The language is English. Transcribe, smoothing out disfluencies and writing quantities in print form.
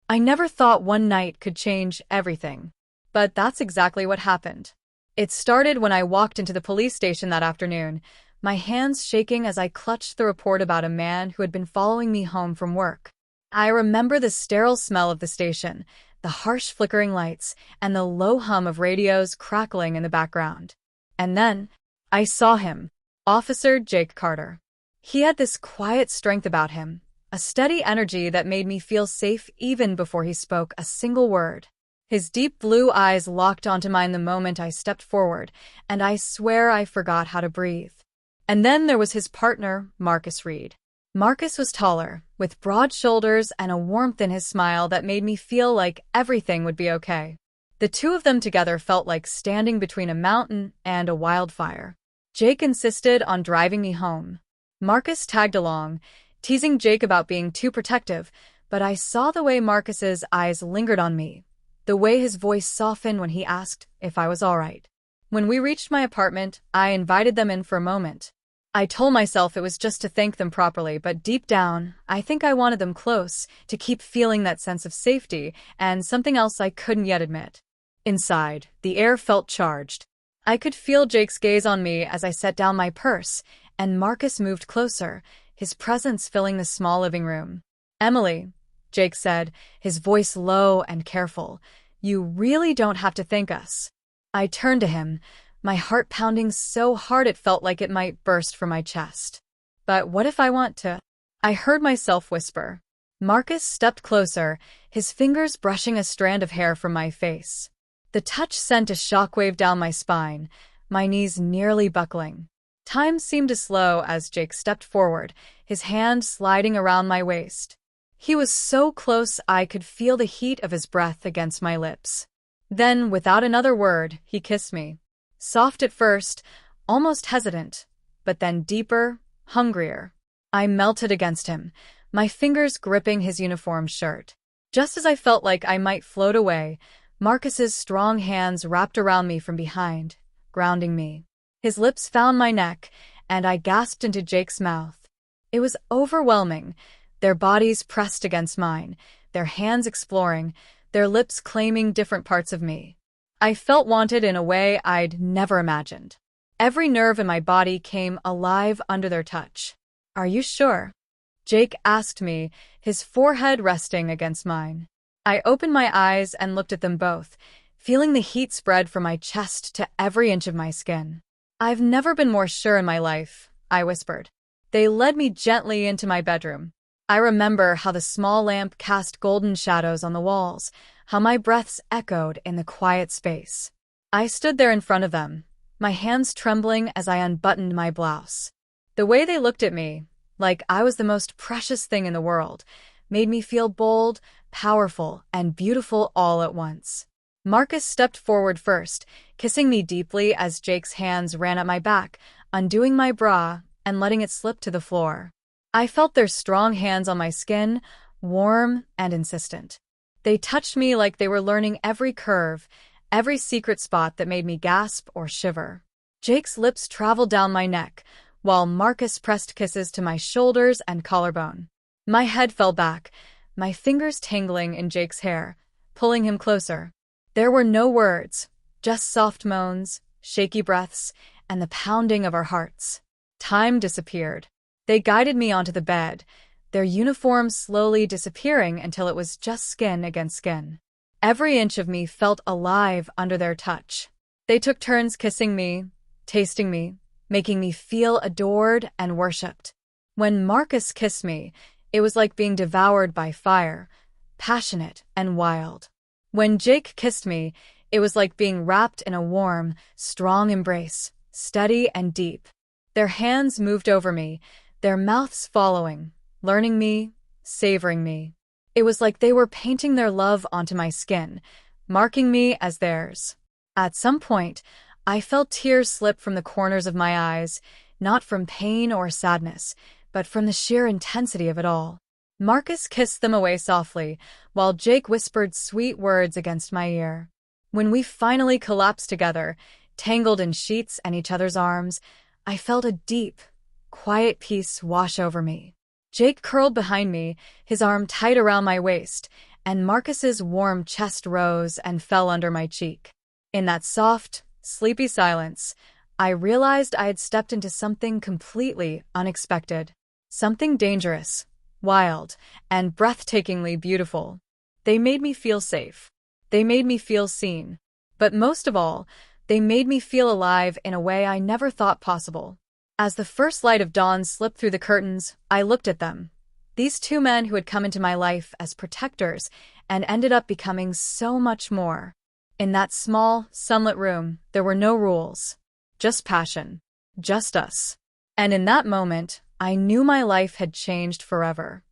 I never thought one night could change everything. But that's exactly what happened. It started when I walked into the police station that afternoon, my hands shaking as I clutched the report about a man who had been following me home from work. I remember the sterile smell of the station, the harsh flickering lights, and the low hum of radios crackling in the background. And then, I saw him, Officer Jake Carter. He had this quiet strength about him, a steady energy that made me feel safe even before he spoke a single word. His deep blue eyes locked onto mine the moment I stepped forward, and I swear I forgot how to breathe. And then there was his partner, Marcus Reed. Marcus was taller, with broad shoulders and a warmth in his smile that made me feel like everything would be okay. The two of them together felt like standing between a mountain and a wildfire. Jake insisted on driving me home. Marcus tagged along, teasing Jake about being too protective, but I saw the way Marcus's eyes lingered on me, the way his voice softened when he asked if I was all right. When we reached my apartment, I invited them in for a moment. I told myself it was just to thank them properly, but deep down, I think I wanted them close, to keep feeling that sense of safety, and something else I couldn't yet admit. Inside, the air felt charged. I could feel Jake's gaze on me as I set down my purse, and Marcus moved closer, his presence filling the small living room. "Emily," Jake said, his voice low and careful, "you really don't have to thank us." I turned to him, my heart pounding so hard it felt like it might burst from my chest. "But what if I want to?" I heard myself whisper. Marcus stepped closer, his fingers brushing a strand of hair from my face. The touch sent a shockwave down my spine, my knees nearly buckling. Time seemed to slow as Jake stepped forward, his hand sliding around my waist. He was so close I could feel the heat of his breath against my lips. Then, without another word, he kissed me. Soft at first, almost hesitant, but then deeper, hungrier. I melted against him, my fingers gripping his uniform shirt. Just as I felt like I might float away, Marcus's strong hands wrapped around me from behind, grounding me. His lips found my neck, and I gasped into Jake's mouth. It was overwhelming, their bodies pressed against mine, their hands exploring, their lips claiming different parts of me. I felt wanted in a way I'd never imagined. Every nerve in my body came alive under their touch. "Are you sure?" Jake asked me, his forehead resting against mine. I opened my eyes and looked at them both, feeling the heat spread from my chest to every inch of my skin. "I've never been more sure in my life," I whispered. They led me gently into my bedroom. I remember how the small lamp cast golden shadows on the walls, how my breaths echoed in the quiet space. I stood there in front of them, my hands trembling as I unbuttoned my blouse. The way they looked at me, like I was the most precious thing in the world, made me feel bold, powerful, and beautiful all at once. Marcus stepped forward first, kissing me deeply as Jake's hands ran up my back, undoing my bra and letting it slip to the floor. I felt their strong hands on my skin, warm and insistent. They touched me like they were learning every curve, every secret spot that made me gasp or shiver. Jake's lips traveled down my neck, while Marcus pressed kisses to my shoulders and collarbone. My head fell back, my fingers tangling in Jake's hair, pulling him closer. There were no words, just soft moans, shaky breaths, and the pounding of our hearts. Time disappeared. They guided me onto the bed, their uniforms slowly disappearing until it was just skin against skin. Every inch of me felt alive under their touch. They took turns kissing me, tasting me, making me feel adored and worshipped. When Marcus kissed me, it was like being devoured by fire, passionate and wild. When Jake kissed me, it was like being wrapped in a warm, strong embrace, steady and deep. Their hands moved over me, their mouths following, learning me, savoring me. It was like they were painting their love onto my skin, marking me as theirs. At some point, I felt tears slip from the corners of my eyes, not from pain or sadness, but from the sheer intensity of it all. Marcus kissed them away softly, while Jake whispered sweet words against my ear. When we finally collapsed together, tangled in sheets and each other's arms, I felt a deep, quiet peace wash over me. Jake curled behind me, his arm tight around my waist, and Marcus's warm chest rose and fell under my cheek. In that soft, sleepy silence, I realized I had stepped into something completely unexpected. Something dangerous, wild, and breathtakingly beautiful. They made me feel safe. They made me feel seen. But most of all, they made me feel alive in a way I never thought possible. As the first light of dawn slipped through the curtains, I looked at them. These two men who had come into my life as protectors and ended up becoming so much more. In that small, sunlit room, there were no rules. Just passion. Just us. And in that moment, I knew my life had changed forever.